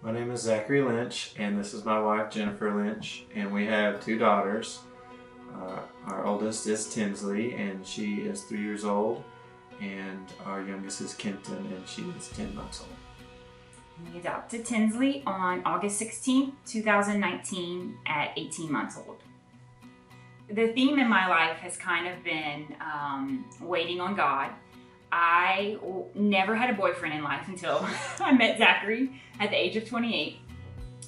My name is Zachary Lynch, and this is my wife Jennifer Lynch, and we have two daughters. Our oldest is Tinsley, and she is 3 years old, and our youngest is Kenton, and she is 10 months old. We adopted Tinsley on August 16, 2019 at 18 months old. The theme in my life has kind of been waiting on God. I never had a boyfriend in life until I met Zachary at the age of 28,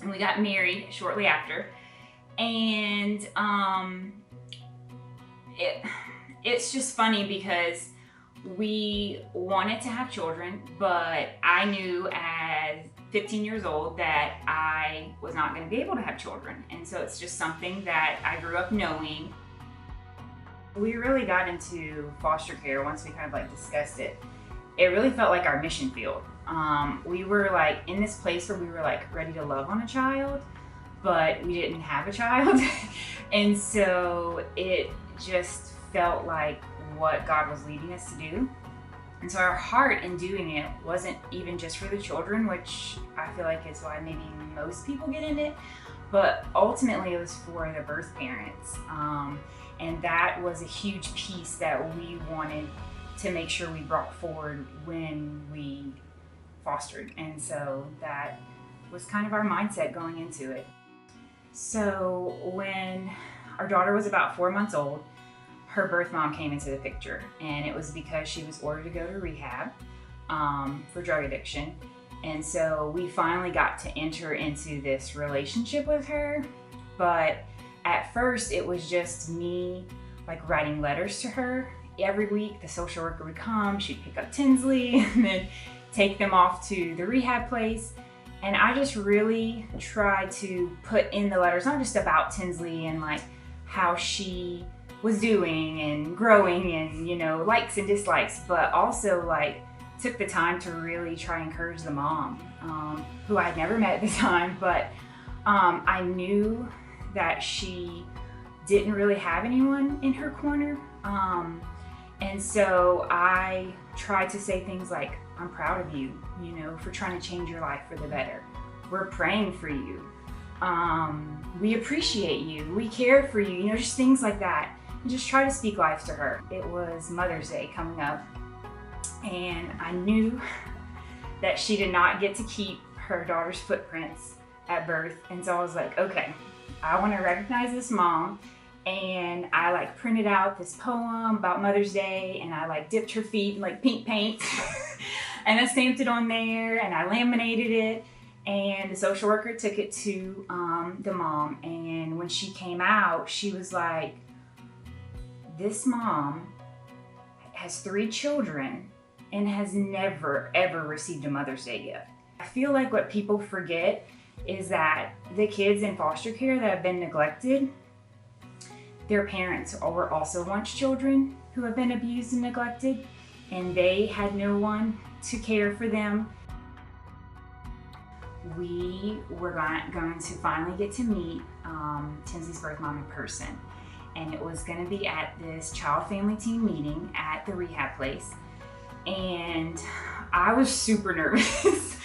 and we got married shortly after. And it's just funny because we wanted to have children, but I knew at 15 years old that I was not going to be able to have children. And so it's just something that I grew up knowing. We really got into foster care once we kind of discussed it. It really felt like our mission field. We were in this place where we were ready to love on a child, but we didn't have a child. And so it just felt like what God was leading us to do. And so our heart in doing it wasn't even just for the children, which I feel like is why maybe most people get in it, but ultimately it was for the birth parents. And that was a huge piece that we wanted to make sure we brought forward when we fostered. And so that was kind of our mindset going into it. So when our daughter was about 4 months old, her birth mom came into the picture, and it was because she was ordered to go to rehab for drug addiction. And so we finally got to enter into this relationship with her. But at first it was just me writing letters to her. Every week the social worker would come, she'd pick up Tinsley and then take them off to the rehab place. And I just really tried to put in the letters, not just about Tinsley and how she was doing and growing and, likes and dislikes, but also took the time to really try and encourage the mom, who I had never met at the time, but I knew that she didn't really have anyone in her corner. And so I tried to say things like, I'm proud of you, for trying to change your life for the better. We're praying for you. We appreciate you. We care for you, just things like that. And just try to speak life to her. It was Mother's Day coming up, and I knew that she did not get to keep her daughter's footprints at birth. And so I was like, okay, I want to recognize this mom. And I printed out this poem about Mother's Day, and I dipped her feet in pink paint and I stamped it on there and I laminated it, and the social worker took it to the mom. And when she came out, she was like, this mom has 3 children and has never ever received a Mother's Day gift. I feel like what people forget is that the kids in foster care that have been neglected, their parents were also once children who have been abused and neglected, and they had no one to care for them. We were going to finally get to meet Tinsley's birth mom in person, and it was going to be at this child family team meeting at the rehab place. And I was super nervous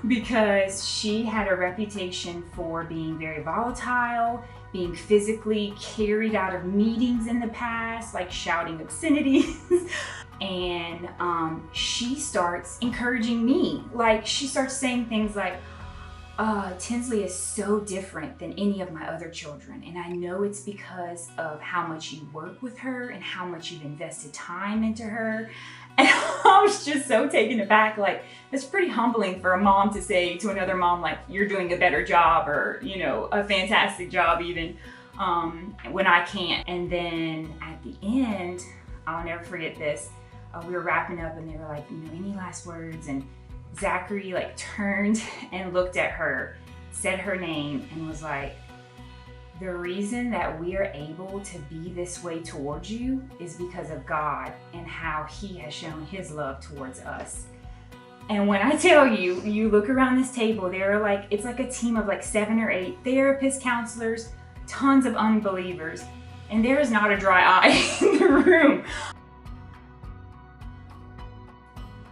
because she had a reputation for being very volatile, being physically carried out of meetings in the past, shouting obscenities. And she starts encouraging me. She starts saying things like, Tinsley is so different than any of my other children, and I know it's because of how much you work with her and how much you've invested time into her. And I was just so taken aback. It's pretty humbling for a mom to say to another mom, you're doing a better job, or, a fantastic job even, when I can't. And then at the end, I'll never forget this, we were wrapping up and they were like, any last words? And Zachary turned and looked at her, said her name, and was like, the reason that we are able to be this way towards you is because of God and how He has shown His love towards us. And when I tell you, you look around this table, there are it's a team of 7 or 8 therapists, counselors, tons of unbelievers, and there is not a dry eye in the room.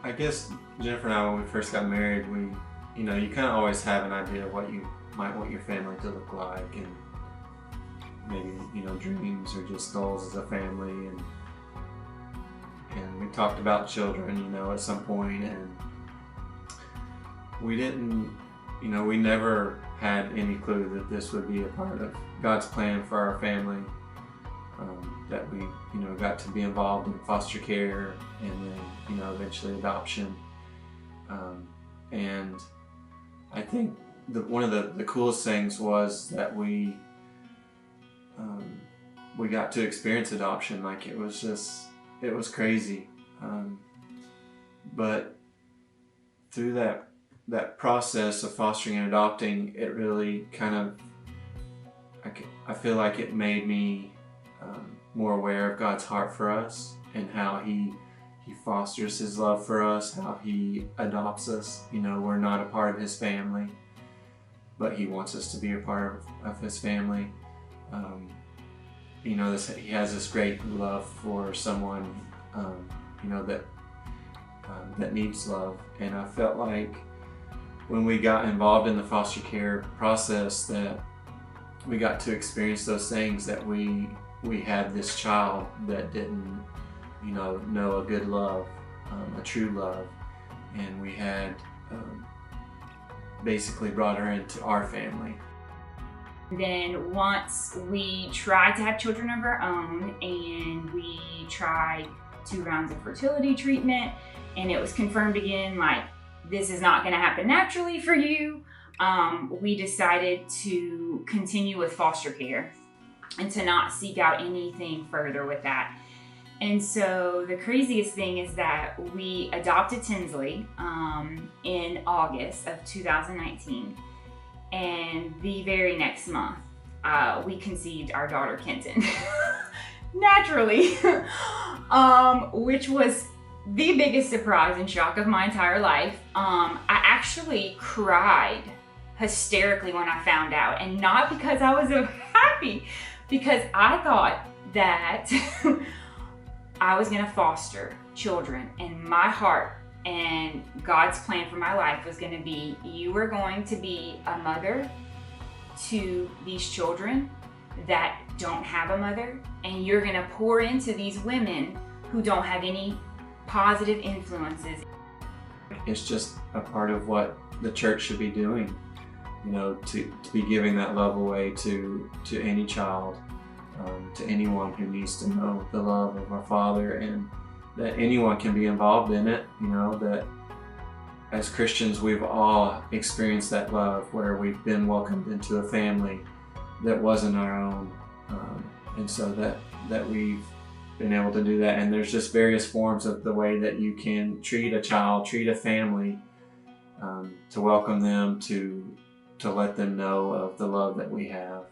I guess Jennifer and I, when we first got married, we you know, you kind of always have an idea of what you might want your family to look like, and maybe, you know, dreams or just goals as a family. And we talked about children, you know, at some point, and we didn't, you know, we never had any clue that this would be a part of God's plan for our family. That we, you know, got to be involved in foster care, and then, you know, eventually adoption. And I think one of the coolest things was that we got to experience adoption. Like, it was crazy. But through that process of fostering and adopting, it really kind of, I feel like it made me more aware of God's heart for us, and how He fosters His love for us, how He adopts us. You know, we're not a part of His family, but He wants us to be a part of His family. You know, He has this great love for someone, you know, that needs love. And I felt like when we got involved in the foster care process, that we got to experience those things, that we had this child that didn't, you know a good love, a true love, and we had basically brought her into our family. Then once we tried to have children of our own, and we tried 2 rounds of fertility treatment, and it was confirmed again, like, this is not going to happen naturally for you, we decided to continue with foster care and to not seek out anything further with that. And so the craziest thing is that we adopted Tinsley in August of 2019, and the very next month we conceived our daughter Kenton naturally, which was the biggest surprise and shock of my entire life. I actually cried hysterically when I found out, and not because I was happy, because I thought that I was gonna foster children, and my heart and God's plan for my life was gonna be, you were going to be a mother to these children that don't have a mother, and you're gonna pour into these women who don't have any positive influences. It's just a part of what the church should be doing, you know, to be giving that love away to any child, to anyone who needs to know the love of our Father, and that anyone can be involved in it. You know, that as Christians we've all experienced that love, where we've been welcomed into a family that wasn't our own, and so that we've been able to do that. And there's just various forms of the way that you can treat a child, treat a family, to welcome them, to let them know of the love that we have.